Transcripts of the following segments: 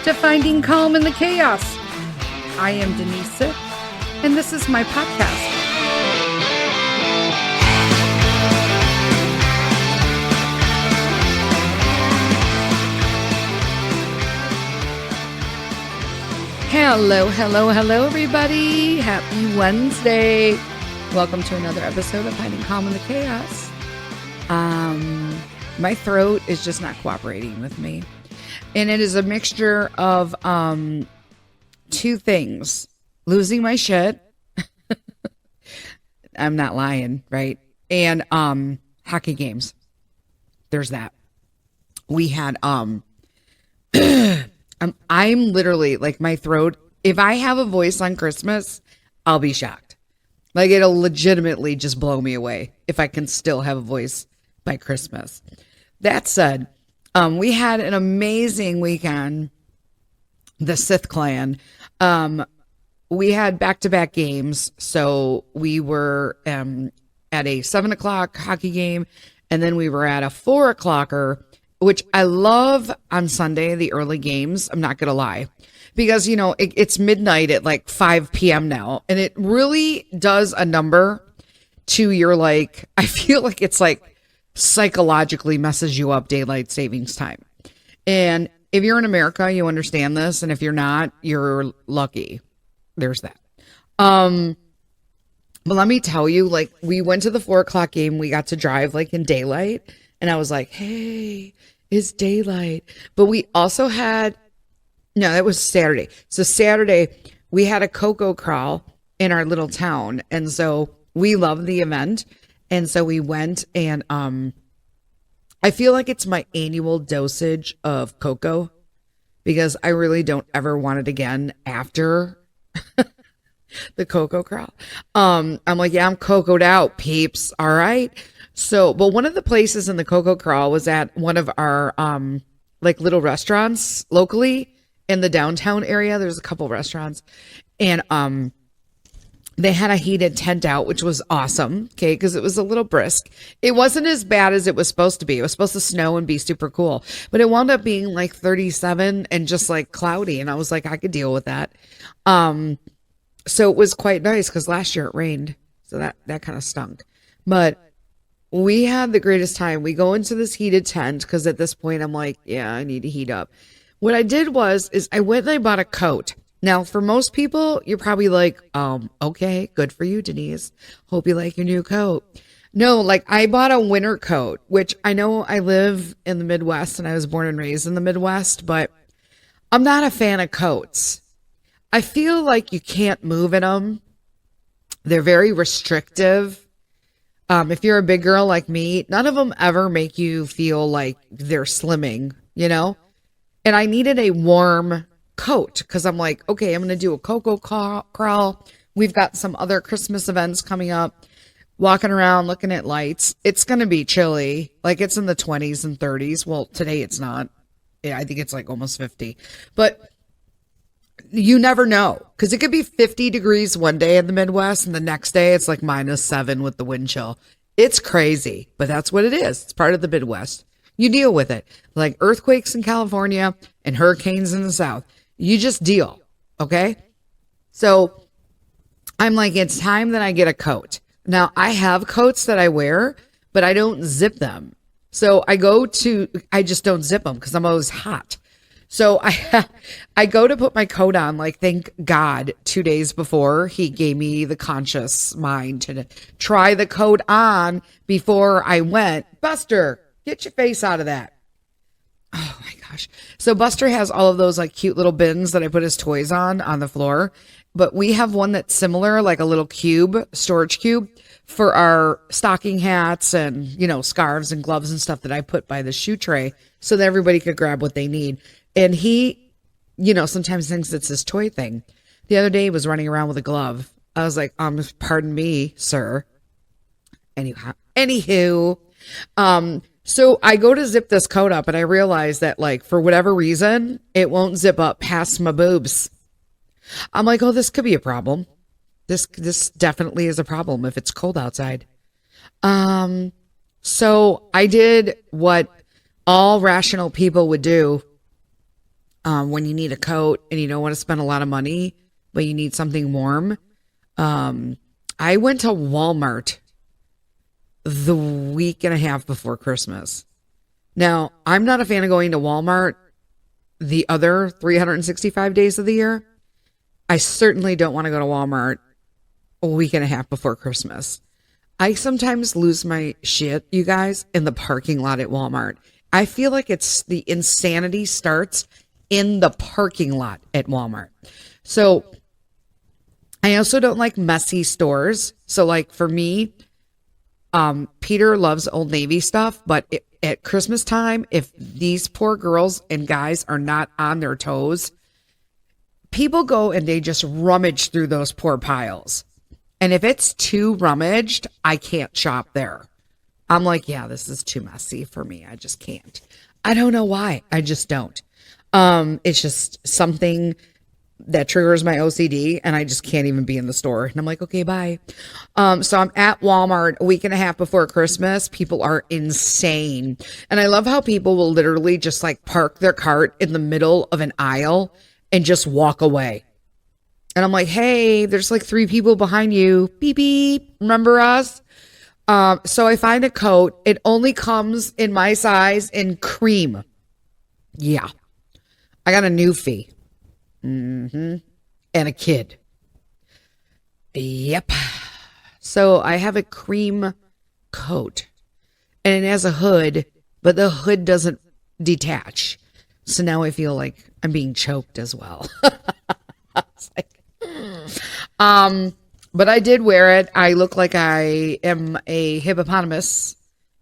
to finding calm in the chaos. I am Denise Sith, and this is my podcast. Hello, everybody. Happy Wednesday. Welcome to another episode of Finding Calm in the Chaos. My throat is just not cooperating with me. And it is a mixture of two things. Losing my shit. I'm not lying, right? And hockey games. There's that. We had I'm literally like my throat. If I have a voice on Christmas, I'll be shocked. Like it'll legitimately just blow me away if I can still have a voice by Christmas. That said, we had an amazing weekend. The Sith clan. We had back-to-back games. So we were at a 7:00 hockey game, and then we were at a 4:00, which I love on Sunday, the early games. I'm not going to lie. Because, you know, it's midnight at like 5 p.m. now. And it really does a number to your, like, I feel like it's like psychologically messes you up daylight savings time. And if you're in America, you understand this. And if you're not, you're lucky. There's that. But let me tell you, like, we went to the 4:00 game. We got to drive like in daylight. And I was like, hey, it's daylight. But we also had, no, that was Saturday. So Saturday, we had a cocoa crawl in our little town. And so we loved the event. And so we went, and I feel like it's my annual dosage of cocoa because I really don't ever want it again after the cocoa crawl. I'm like, yeah, I'm cocoed out, peeps. All right. So, but one of the places in the cocoa crawl was at one of our like little restaurants locally in the downtown area. There's a couple restaurants, and they had a heated tent out, which was awesome. Okay. Cause it was a little brisk. It wasn't as bad as it was supposed to be. It was supposed to snow and be super cool, but it wound up being like 37 and just like cloudy. And I was like, I could deal with that. So it was quite nice because last year it rained. So that kind of stunk, but we had the greatest time. We go into this heated tent because at this point I'm like, yeah, I need to heat up. What I did is I went and I bought a coat. Now, for most people, you're probably like, okay, good for you, Denise. Hope you like your new coat. No, like I bought a winter coat, which I know I live in the Midwest and I was born and raised in the Midwest, but I'm not a fan of coats. I feel like you can't move in them. They're very restrictive. If you're a big girl like me, none of them ever make you feel like they're slimming, you know? And I needed a warm coat because I'm like, okay, I'm going to do a cocoa crawl. We've got some other Christmas events coming up, walking around, looking at lights. It's going to be chilly. Like it's in the 20s and 30s. Well, today it's not. Yeah, I think it's like almost 50, but you never know because it could be 50 degrees one day in the Midwest and the next day it's like -7 with the wind chill. It's crazy, but that's what it is. It's part of the Midwest. You deal with it. Like earthquakes in California and hurricanes in the South. You just deal. Okay. So I'm like, it's time that I get a coat. Now I have coats that I wear, but I don't zip them. So I just don't zip them because I'm always hot. So I go to put my coat on, like, thank God 2 days before he gave me the conscious mind to try the coat on before I went. Buster, get your face out of that. Oh my gosh. So Buster has all of those like cute little bins that I put his toys on the floor, but we have one that's similar, like a little storage cube for our stocking hats and, you know, scarves and gloves and stuff that I put by the shoe tray so that everybody could grab what they need. And he, you know, sometimes thinks it's his toy thing. The other day he was running around with a glove. I was like, pardon me, sir. Anywho, so I go to zip this coat up and I realize that like, for whatever reason, it won't zip up past my boobs. I'm like, oh, this could be a problem. This definitely is a problem if it's cold outside. So I did what all rational people would do when you need a coat and you don't want to spend a lot of money, but you need something warm. I went to Walmart the week and a half before Christmas. Now, I'm not a fan of going to Walmart the other 365 days of the year. I certainly don't want to go to Walmart a week and a half before Christmas. I sometimes lose my shit, you guys, in the parking lot at Walmart. I feel like it's the insanity starts in the parking lot at Walmart. So I also don't like messy stores. So like for me, Peter loves Old Navy stuff, but at Christmas time, if these poor girls and guys are not on their toes, people go and they just rummage through those poor piles. And if it's too rummaged, I can't shop there. I'm like, yeah, this is too messy for me. I just can't. I don't know why. I just don't. It's just something that triggers my OCD and I just can't even be in the store. And I'm like, okay, bye. So I'm at Walmart a week and a half before Christmas. People are insane. And I love how people will literally just like park their cart in the middle of an aisle and just walk away. And I'm like, hey, there's like 3 people behind you. Beep, beep. Remember us? So I find a coat. It only comes in my size in cream. Yeah. I got a newfie. And a kid. Yep. So I have a cream coat. And it has a hood, but the hood doesn't detach. So now I feel like I'm being choked as well. But I did wear it. I look like I am a hippopotamus,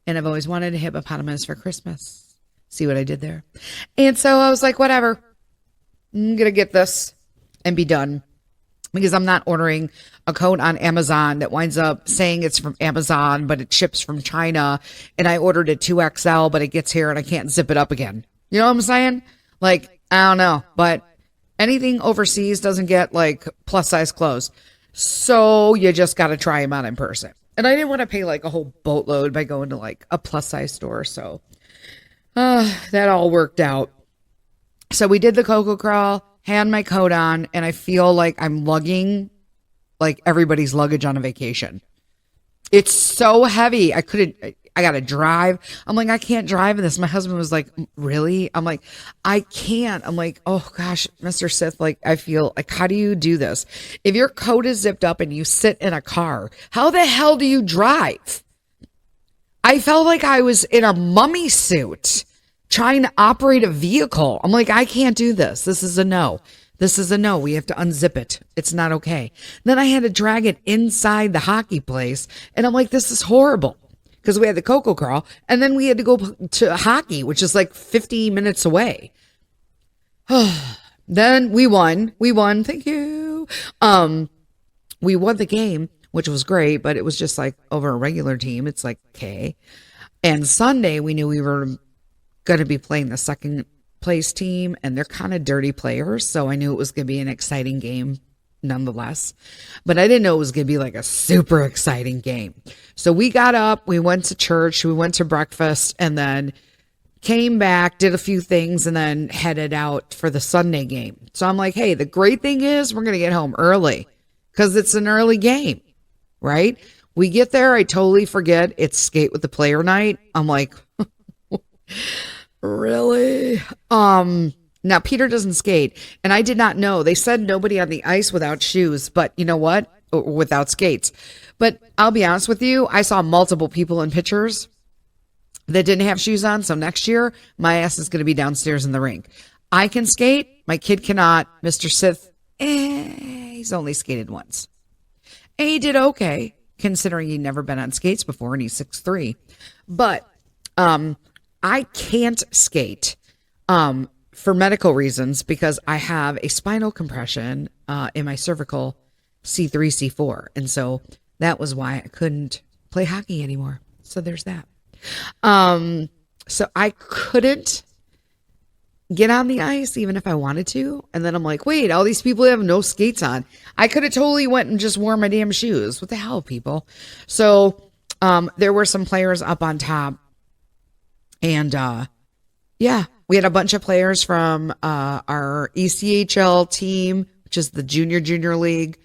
and I've always wanted a hippopotamus for Christmas. See what I did there? And so I was like, whatever. I'm going to get this and be done, because I'm not ordering a coat on Amazon that winds up saying it's from Amazon, but it ships from China, and I ordered a 2XL, but it gets here and I can't zip it up again. You know what I'm saying? Like, I don't know, but anything overseas doesn't get like plus size clothes. So you just got to try them on in person. And I didn't want to pay like a whole boatload by going to like a plus size store. So that all worked out. So we did the Cocoa Crawl, had my coat on, and I feel like I'm lugging like everybody's luggage on a vacation. It's so heavy. I got to drive. I'm like, I can't drive in this. My husband was like, really? I'm like, I can't. I'm like, oh gosh, Mr. Sith, like, I feel like, how do you do this? If your coat is zipped up and you sit in a car, how the hell do you drive? I felt like I was in a mummy suit trying to operate a vehicle. I'm like, I can't do this. This is a no. This is a no. We have to unzip it. It's not okay. Then I had to drag it inside the hockey place. And I'm like, this is horrible. Because we had the Cocoa Crawl, and then we had to go to hockey, which is like 50 minutes away. Then we won. Thank you. We won the game, which was great, but it was just like over a regular team. It's like, okay. And Sunday, we knew we were going to be playing the second place team, and they're kind of dirty players. So I knew it was going to be an exciting game nonetheless, but I didn't know it was going to be like a super exciting game. So we got up, we went to church, we went to breakfast, and then came back, did a few things, and then headed out for the Sunday game. So I'm like, hey, the great thing is we're going to get home early because it's an early game, right? We get there, I totally forget it's skate with the player night. I'm like, really? Now, Peter doesn't skate, and I did not know. They said nobody on the ice without shoes, but you know what? Without skates. But I'll be honest with you, I saw multiple people in pictures that didn't have shoes on, so next year, my ass is going to be downstairs in the rink. I can skate. My kid cannot. Mr. Sith, he's only skated once. And he did okay, considering he'd never been on skates before, and he's 6'3". But I can't skate. For medical reasons, because I have a spinal compression in my cervical C3, C4. And so that was why I couldn't play hockey anymore. So there's that. So I couldn't get on the ice even if I wanted to. And then I'm like, wait, all these people have no skates on. I could have totally went and just wore my damn shoes. What the hell, people? So there were some players up on top. And yeah. We had a bunch of players from our ECHL team, which is the junior league,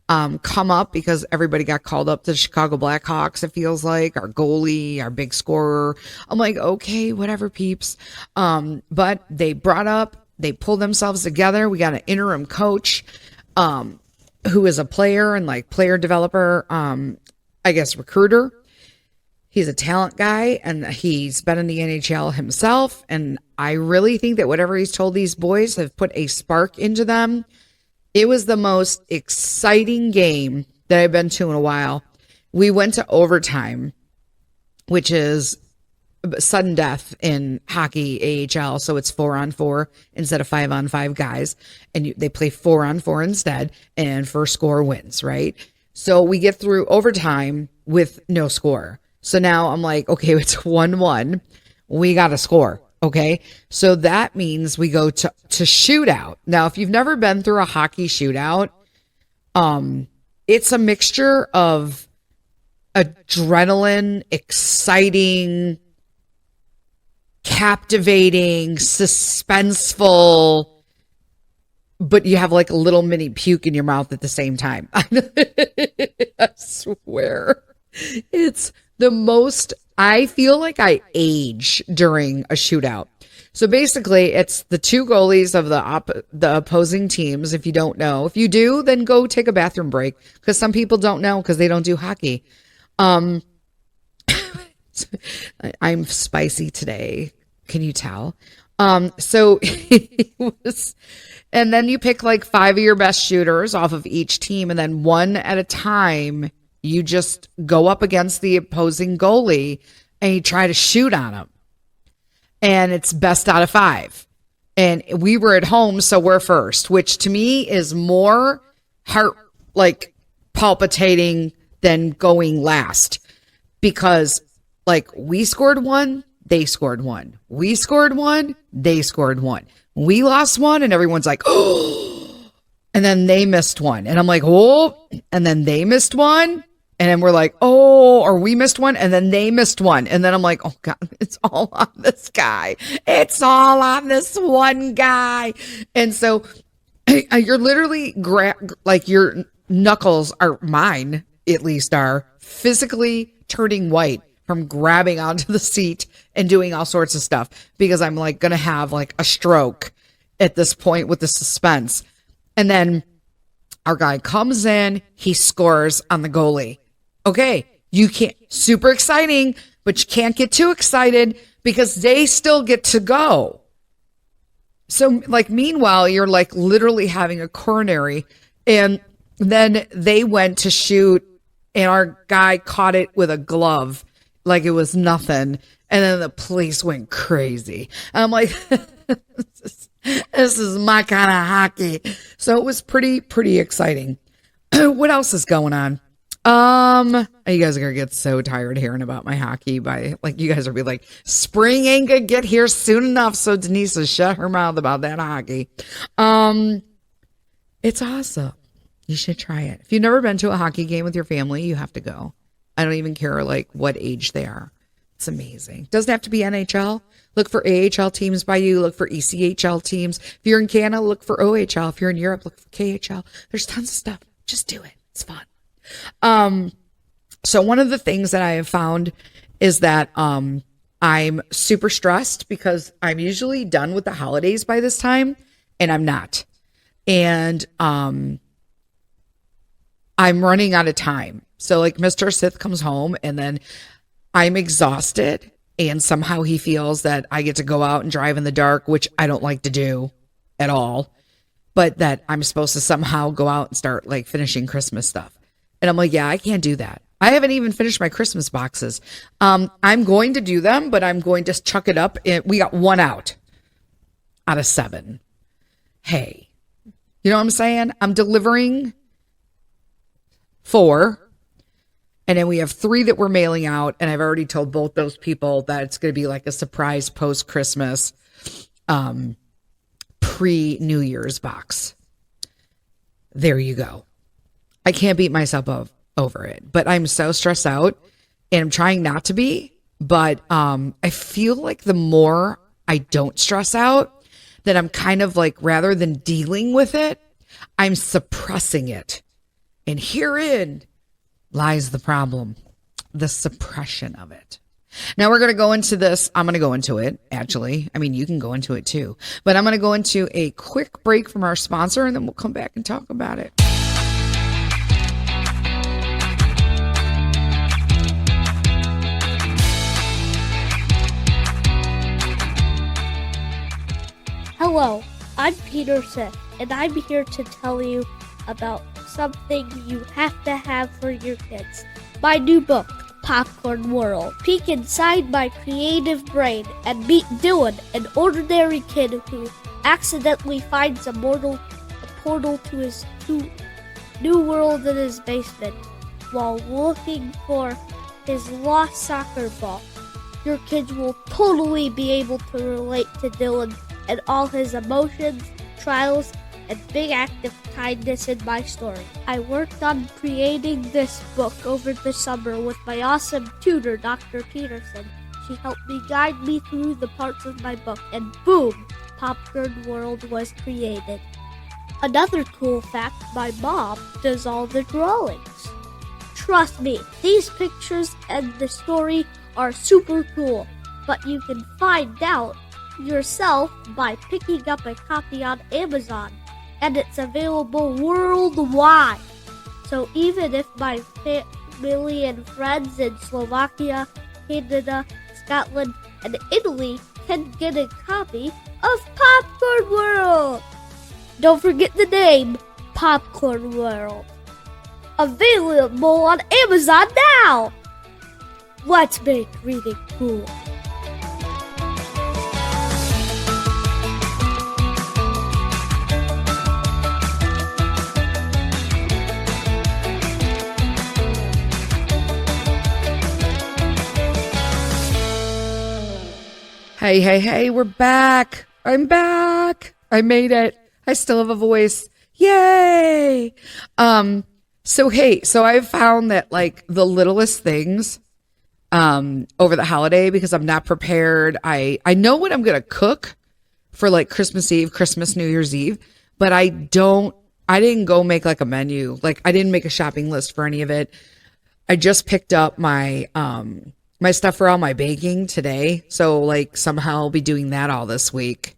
come up because everybody got called up to the Chicago Blackhawks, it feels like. Our goalie, our big scorer. I'm like, okay, whatever, peeps. But they pulled themselves together. We got an interim coach who is a player and like player developer, I guess recruiter. He's a talent guy and he's been in the NHL himself. And I really think that whatever he's told these boys have put a spark into them. It was the most exciting game that I've been to in a while. We went to overtime, which is sudden death in hockey AHL. So it's 4-on-4 instead of 5-on-5 guys. And they play 4-on-4 instead, and first score wins, right? So we get through overtime with no score. So now I'm like, okay, it's 1-1. We got to score. Okay. So that means we go to shootout. Now, if you've never been through a hockey shootout, it's a mixture of adrenaline, exciting, captivating, suspenseful, but you have like a little mini puke in your mouth at the same time. I swear. It's the most, I feel like I age during a shootout. So basically, it's the two goalies of the opposing teams, if you don't know. If you do, then go take a bathroom break, because some people don't know because they don't do hockey. I'm spicy today. Can you tell? So it was, and then you pick like 5 of your best shooters off of each team, and then one at a time, you just go up against the opposing goalie and you try to shoot on him. And it's best out of 5. And we were at home, so we're first, which to me is more heart like palpitating than going last, because like we scored 1, they scored 1. We scored 1, they scored 1. We lost 1, and everyone's like, oh, and then they missed 1. And I'm like, oh, and then they missed 1. And then we're like, oh, or we missed 1, and then they missed 1. And then I'm like, oh God, it's all on this guy. It's all on this one guy. And so you're literally like your knuckles are, mine at least, are physically turning white from grabbing onto the seat and doing all sorts of stuff, because I'm like going to have like a stroke at this point with the suspense. And then our guy comes in, he scores on the goalie. Okay, you can't, super exciting, but you can't get too excited because they still get to go. So like, meanwhile, you're like literally having a coronary, and then they went to shoot and our guy caught it with a glove like it was nothing. And then the place went crazy. And I'm like, this is my kind of hockey. So it was pretty exciting. What else is going on? You guys are gonna get so tired hearing about my hockey by like, you guys will be like, spring ain't gonna get here soon enough, so Denise has shut her mouth about that hockey. It's awesome. You should try it. If you've never been to a hockey game with your family, you have to go. I don't even care like what age they are. It's amazing. Doesn't have to be NHL. Look for AHL teams by you. Look for ECHL teams. If you're in Canada, look for OHL. If you're in Europe, look for KHL. There's tons of stuff. Just do it. It's fun. So one of the things that I have found is that I'm super stressed because I'm usually done with the holidays by this time, and I'm not. And I'm running out of time. So like Mr. Sith comes home and then I'm exhausted, and somehow he feels that I get to go out and drive in the dark, which I don't like to do at all, but that I'm supposed to somehow go out and start like finishing Christmas stuff. And I'm like, yeah, I can't do that. I haven't even finished my Christmas boxes. I'm going to do them, but I'm going to chuck it up. We got 1 out of 7. Hey, you know what I'm saying? I'm delivering 4. And then we have 3 that we're mailing out. And I've already told both those people that it's going to be like a surprise post-Christmas pre-New Year's box. There you go. I can't beat myself over it, but I'm so stressed out, and I'm trying not to be, but I feel like the more I don't stress out, that I'm kind of like, rather than dealing with it, I'm suppressing it. And herein lies the problem, the suppression of it. Now we're going to go into this. I'm going to go into it, actually. I mean, you can go into it too. But I'm going to go into a quick break from our sponsor, and then we'll come back and talk about it. Hello, I'm Peter Sith, and I'm here to tell you about something you have to have for your kids. My new book, Popcorn World. Peek inside my creative brain and meet Dylan, an ordinary kid who accidentally finds a portal to his new world in his basement while looking for his lost soccer ball. Your kids will totally be able to relate to Dylan and all his emotions, trials, and big act of kindness in my story. I worked on creating this book over the summer with my awesome tutor, Dr. Peterson. She helped me guide me through the parts of my book, and boom, Popcorn World was created. Another cool fact, my mom does all the drawings. Trust me, these pictures and the story are super cool, but you can find out yourself by picking up a copy on Amazon, and it's available worldwide. So even if my family and friends in Slovakia, Canada, Scotland, and Italy can get a copy of Popcorn World, don't forget the name, Popcorn World. Available on Amazon now! Let's make reading cool. Hey, we're back. I'm back. I made it. I still have a voice. Yay. So I've found that like the littlest things over the holiday, because I'm not prepared. I know what I'm going to cook for like Christmas Eve, Christmas, New Year's Eve, but I didn't go make like a menu. Like I didn't make a shopping list for any of it. I just picked up my my stuff for all my baking today. So like somehow I'll be doing that all this week.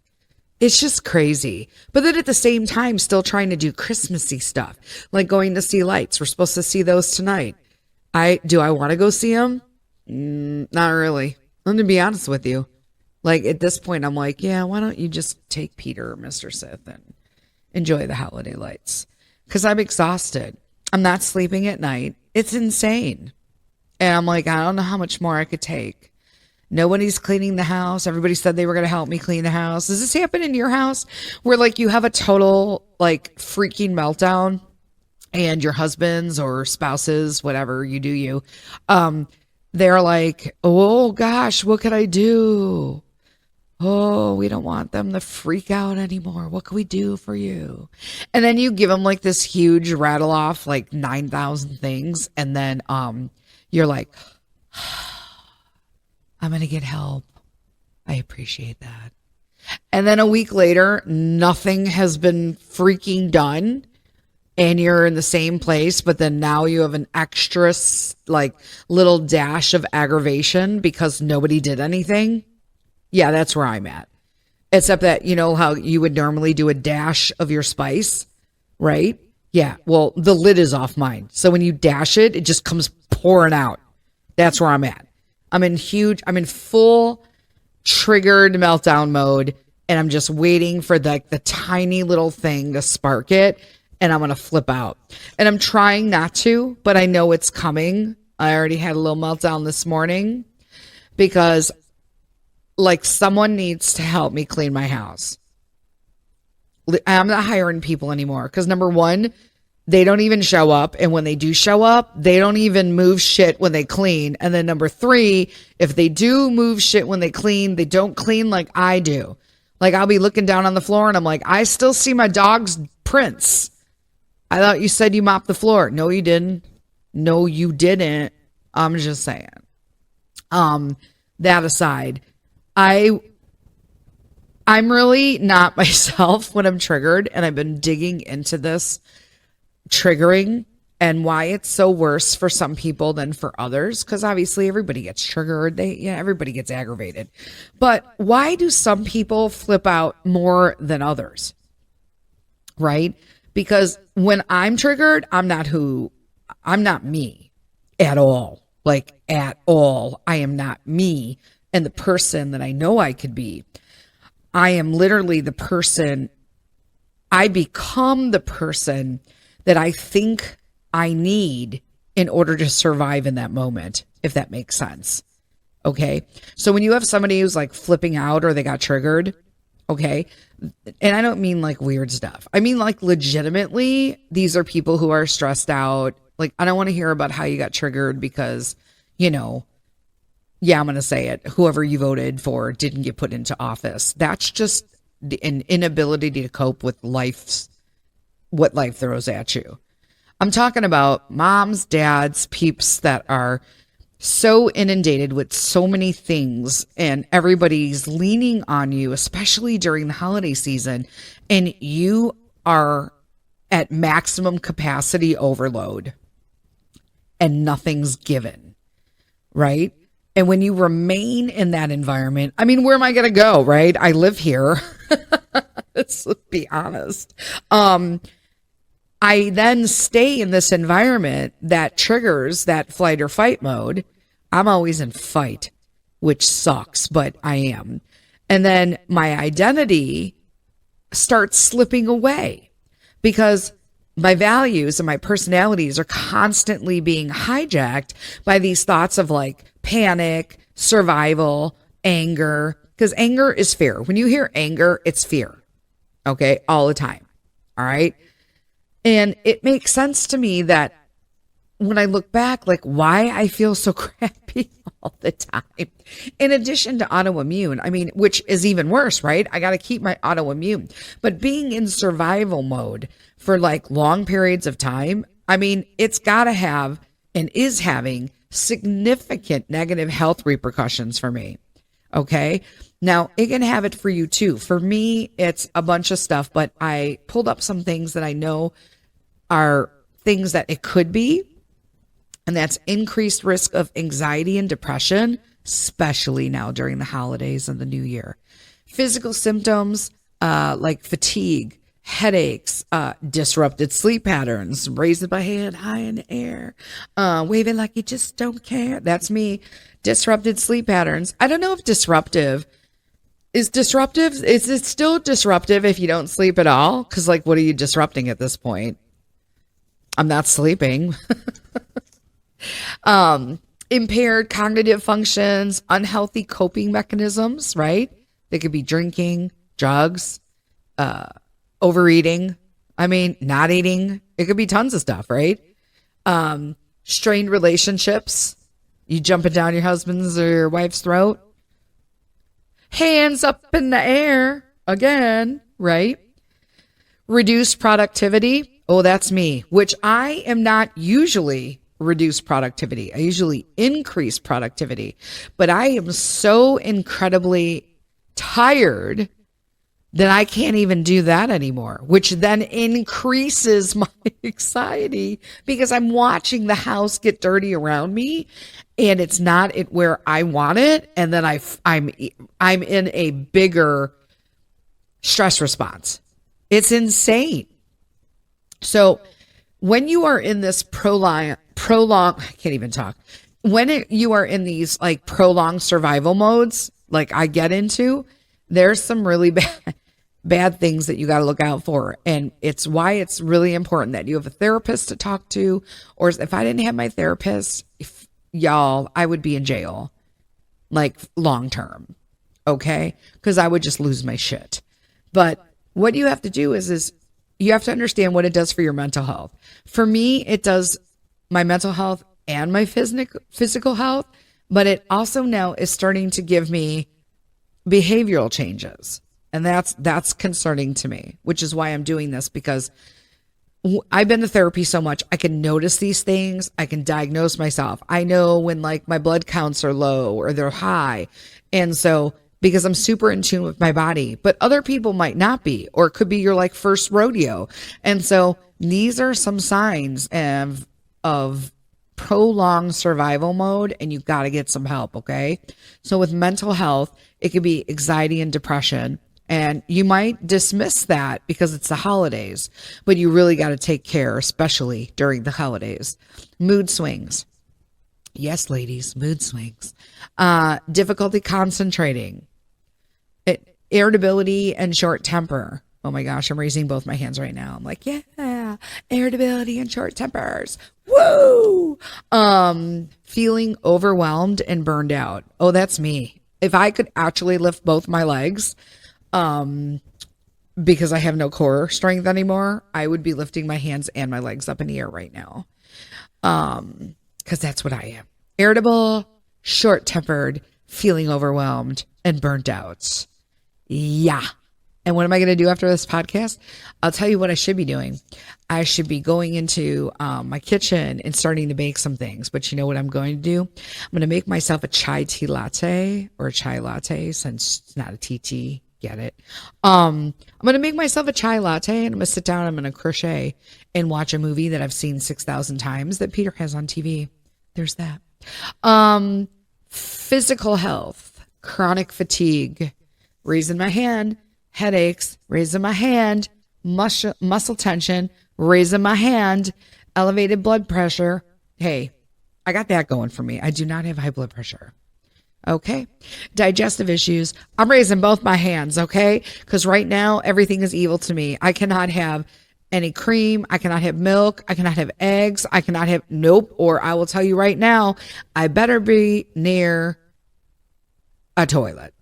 It's just crazy. But then at the same time, still trying to do Christmassy stuff, like going to see lights. We're supposed to see those tonight. Do I want to go see them? Not really. I'm going to be honest with you. Like at this point, I'm like, yeah, why don't you just take Peter or Mr. Sith and enjoy the holiday lights? Because I'm exhausted. I'm not sleeping at night. It's insane. And I'm like, I don't know how much more I could take. Nobody's cleaning the house. Everybody said they were going to help me clean the house. Does this happen in your house where like you have a total like freaking meltdown and your husbands or spouses, whatever you do, they're like, oh gosh, what could I do? Oh, we don't want them to freak out anymore. What can we do for you? And then you give them like this huge rattle off, like 9,000 things. And then, you're like, I'm going to get help. I appreciate that. And then a week later, nothing has been freaking done. And you're in the same place, but then now you have an extra like little dash of aggravation because nobody did anything. Yeah, that's where I'm at. Except that, you know how you would normally do a dash of your spice, right? Yeah, well, the lid is off mine. So when you dash it, it just comes pouring out. That's where I'm at. I'm in full triggered meltdown mode, and I'm just waiting for the tiny little thing to spark it, and I'm going to flip out. And I'm trying not to, but I know it's coming. I already had a little meltdown this morning because like someone needs to help me clean my house. I'm not hiring people anymore because number one, they don't even show up. And when they do show up, they don't even move shit when they clean. And then number three, if they do move shit when they clean, they don't clean like I do. Like I'll be looking down on the floor and I'm like, I still see my dog's prints. I thought you said you mopped the floor. No, you didn't. No, you didn't. I'm just saying. That aside, I I'm really not myself when I'm triggered, and I've been digging into this triggering and why it's so worse for some people than for others, because obviously everybody gets triggered. Everybody gets aggravated. But why do some people flip out more than others? Right? Because when I'm triggered, I'm not me at all. Like at all. I am not me and the person that I know I could be. I am literally the person. I become the person that I think I need in order to survive in that moment, if that makes sense. Okay. So when you have somebody who's like flipping out or they got triggered, okay. And I don't mean like weird stuff. I mean like legitimately, these are people who are stressed out. Like, I don't want to hear about how you got triggered because, I'm going to say it. Whoever you voted for didn't get put into office. That's just an inability to cope with what life throws at you. I'm talking about moms, dads, peeps that are so inundated with so many things and everybody's leaning on you, especially during the holiday season, and you are at maximum capacity overload and nothing's given, right? And when you remain in that environment, I mean, where am I going to go, right? I live here. Let's be honest. I then stay in this environment that triggers that flight or fight mode. I'm always in fight, which sucks, but I am. And then my identity starts slipping away because my values and my personalities are constantly being hijacked by these thoughts of like panic, survival, anger, because anger is fear. When you hear anger, it's fear. Okay. All the time. All right. And it makes sense to me that when I look back, like why I feel so crappy all the time, in addition to autoimmune, I mean, which is even worse, right? I got to keep my autoimmune, but being in survival mode for like long periods of time, I mean, it's got to have and is having significant negative health repercussions for me. Okay. Now it can have it for you too. For me, it's a bunch of stuff, but I pulled up some things that I know are things that it could be. And that's increased risk of anxiety and depression, especially now during the holidays and the new year. Physical symptoms, like fatigue, headaches, disrupted sleep patterns, raising my hand high in the air, waving like you just don't care. That's me. Disrupted sleep patterns. I don't know if disruptive is disruptive. Is it still disruptive if you don't sleep at all? Because like, what are you disrupting at this point? I'm not sleeping. Impaired cognitive functions, unhealthy coping mechanisms, right? They could be drinking, drugs, overeating. I mean, not eating. It could be tons of stuff, right? Strained relationships. You jumping down your husband's or your wife's throat. Hands up in the air again, right? Reduced productivity. Oh, that's me, which I am not usually reduce productivity. I usually increase productivity, but I am so incredibly tired that I can't even do that anymore, which then increases my anxiety because I'm watching the house get dirty around me and it's not at where I want it. And then I'm in a bigger stress response. It's insane. So when you are in this prolonged, I can't even talk. When you are in these like prolonged survival modes, like I get into, there's some really bad things that you got to look out for. And it's why it's really important that you have a therapist to talk to. Or if I didn't have my therapist, y'all, I would be in jail, like long term. Okay. Cause I would just lose my shit. But what you have to do is you have to understand what it does for your mental health. For me, it does my mental health and my physical health, but it also now is starting to give me behavioral changes. And that's concerning to me, which is why I'm doing this, because I've been to therapy so much. I can notice these things. I can diagnose myself. I know when like my blood counts are low or they're high. And so because I'm super in tune with my body, but other people might not be, or it could be your like first rodeo. And so these are some signs of prolonged survival mode, and you've got to get some help. Okay. So with mental health, it could be anxiety and depression. And you might dismiss that because it's the holidays, but you really got to take care, especially during the holidays. Mood swings. Yes, ladies, mood swings. Difficulty concentrating. Irritability and short temper. Oh my gosh, I'm raising both my hands right now. I'm like, yeah, irritability and short tempers. Woo! Feeling overwhelmed and burned out. Oh, that's me. If I could actually lift both my legs, because I have no core strength anymore, I would be lifting my hands and my legs up in the air right now. Because that's what I am. Irritable, short-tempered, feeling overwhelmed, and burnt out. Yeah. And what am I going to do after this podcast? I'll tell you what I should be doing. I should be going into my kitchen and starting to bake some things. But you know what I'm going to do? I'm going to make myself a chai tea latte, or a chai latte, since it's not a TT. Get it? I'm going to make myself a chai latte, and I'm going to sit down, I'm going to crochet and watch a movie that I've seen 6,000 times that Peter has on TV. There's that. Physical health, chronic fatigue, raising my hand, headaches, raising my hand, muscle tension, raising my hand, elevated blood pressure. Hey, I got that going for me. I do not have high blood pressure. Okay. Digestive issues. I'm raising both my hands. Okay. Because right now, everything is evil to me. I cannot have any cream. I cannot have milk. I cannot have eggs. I cannot have, nope. Or I will tell you right now, I better be near a toilet.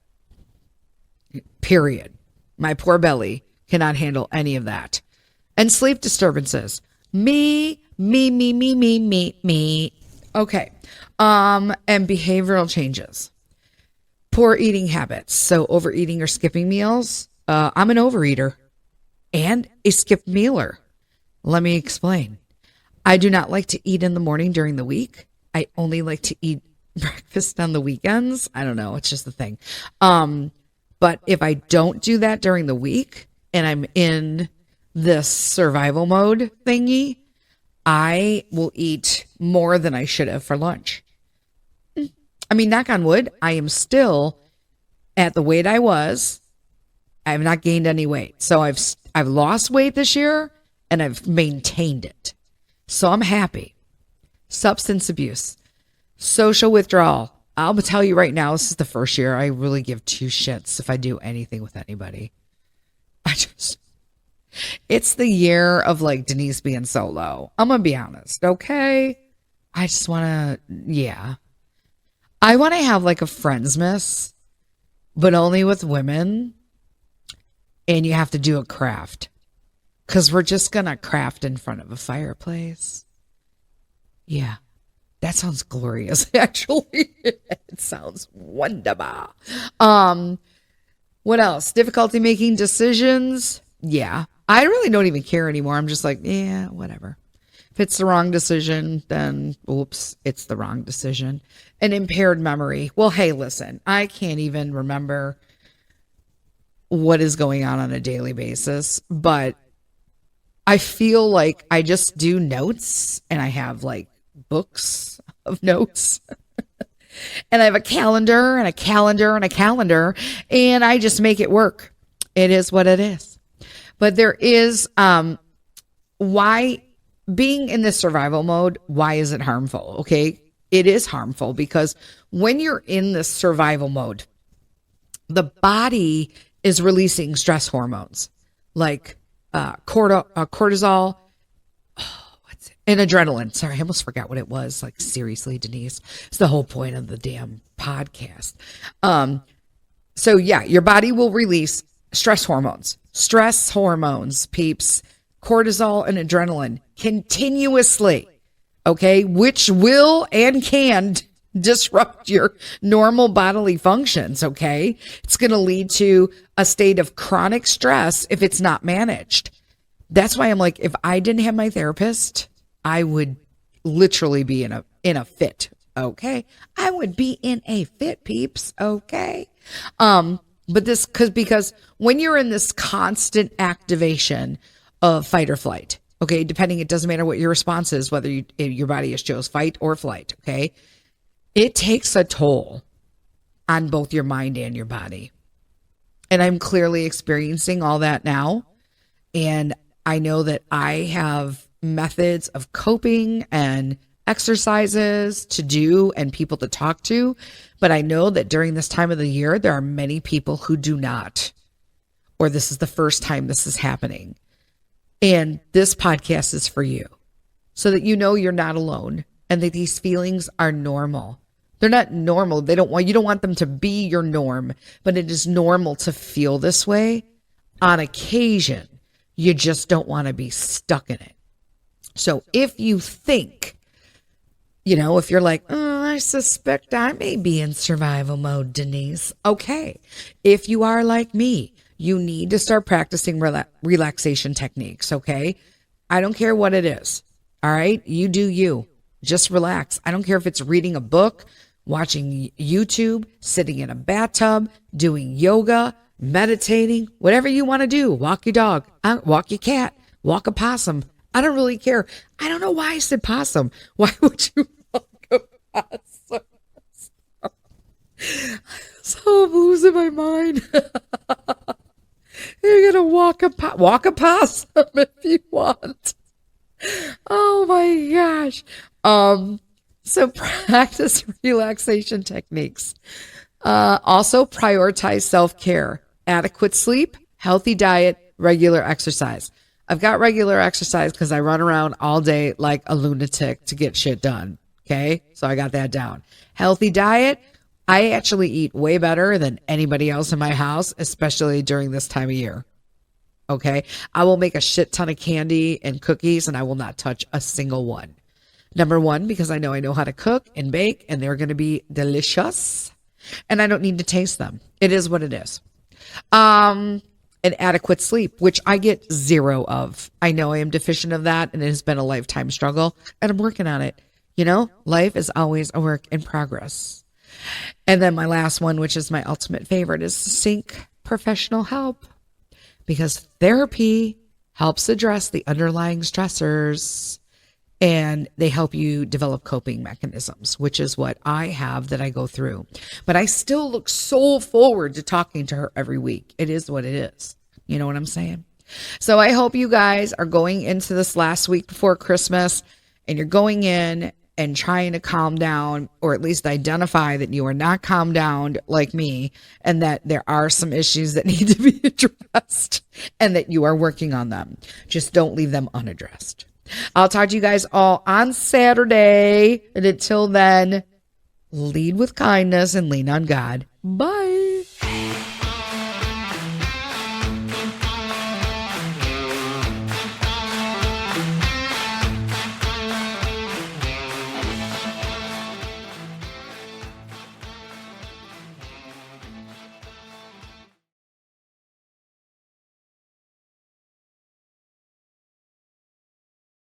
Period. My poor belly cannot handle any of that. And sleep disturbances. Me. Okay. And behavioral changes. Poor eating habits. So overeating or skipping meals. I'm an overeater and a skip mealer. Let me explain. I do not like to eat in the morning during the week. I only like to eat breakfast on the weekends. I don't know. It's just the thing. But if I don't do that during the week and I'm in this survival mode thingy, I will eat more than I should have for lunch. I mean, knock on wood, I am still at the weight I was. I have not gained any weight. So I've lost weight this year and I've maintained it. So I'm happy. Substance abuse, social withdrawal. I'll tell you right now, this is the first year I really give two shits if I do anything with anybody. It's the year of like Denise being solo. I'm going to be honest. Okay. I just want to, yeah. I want to have like a Friendsmas, but only with women. And you have to do a craft. Because we're just going to craft in front of a fireplace. Yeah. That sounds glorious, actually. It sounds wonderful. What else? Difficulty making decisions. Yeah. I really don't even care anymore. I'm just like, yeah, whatever. If it's the wrong decision, then oops, it's the wrong decision. An impaired memory. Well, hey, listen, I can't even remember what is going on a daily basis, but I feel like I just do notes and I have like books of notes and I have a calendar and a calendar and a calendar and I just make it work. It is what it is. But there is, why being in this survival mode, why is it harmful? Okay. It is harmful because when you're in this survival mode, the body is releasing stress hormones like cortisol, and adrenaline. Sorry, I almost forgot what it was. Like, seriously, Denise, it's the whole point of the damn podcast. So yeah, your body will release stress hormones, peeps, cortisol and adrenaline continuously. Okay. Which will and can disrupt your normal bodily functions. Okay. It's going to lead to a state of chronic stress if it's not managed. That's why I'm like, if I didn't have my therapist, I would literally be in a fit. Okay. I would be in a fit, peeps. Okay. But this, because when you're in this constant activation of fight or flight, okay, depending, it doesn't matter what your response is, whether your body is chose fight or flight, okay, it takes a toll on both your mind and your body. And I'm clearly experiencing all that now. And I know that I have methods of coping and exercises to do and people to talk to. But I know that during this time of the year, there are many people who do not, or this is the first time this is happening. And this podcast is for you so that you know you're not alone and that these feelings are normal. They're not normal. You don't want them to be your norm, but it is normal to feel this way. On occasion, you just don't want to be stuck in it. So if you think, if you're like, oh, I suspect I may be in survival mode, Denise. Okay. If you are like me, you need to start practicing relaxation techniques. Okay. I don't care what it is. All right. You do you. Just relax. I don't care if it's reading a book, watching YouTube, sitting in a bathtub, doing yoga, meditating, whatever you want to do. Walk your dog, walk your cat, walk a possum. I don't really care. I don't know why I said possum. Why would you walk a possum? So I'm losing my mind. You're going to walk a possum if you want. Oh my gosh. So practice relaxation techniques. Also prioritize self-care, adequate sleep, healthy diet, regular exercise. I've got regular exercise because I run around all day like a lunatic to get shit done. Okay. So I got that down. Healthy diet. I actually eat way better than anybody else in my house, especially during this time of year. Okay. I will make a shit ton of candy and cookies and I will not touch a single one. Number one, because I know how to cook and bake and they're going to be delicious and I don't need to taste them. It is what it is. An adequate sleep, which I get zero of. I know I am deficient of that and it has been a lifetime struggle and I'm working on it. Life is always a work in progress. And then my last one, which is my ultimate favorite, is to seek professional help because therapy helps address the underlying stressors and they help you develop coping mechanisms, which is what I have that I go through. But I still look so forward to talking to her every week. It is what it is. You know what I'm saying? So I hope you guys are going into this last week before Christmas and you're going in and trying to calm down, or at least identify that you are not calmed down like me and that there are some issues that need to be addressed and that you are working on them. Just don't leave them unaddressed. I'll talk to you guys all on Saturday. And until then, lead with kindness and lean on God. Bye.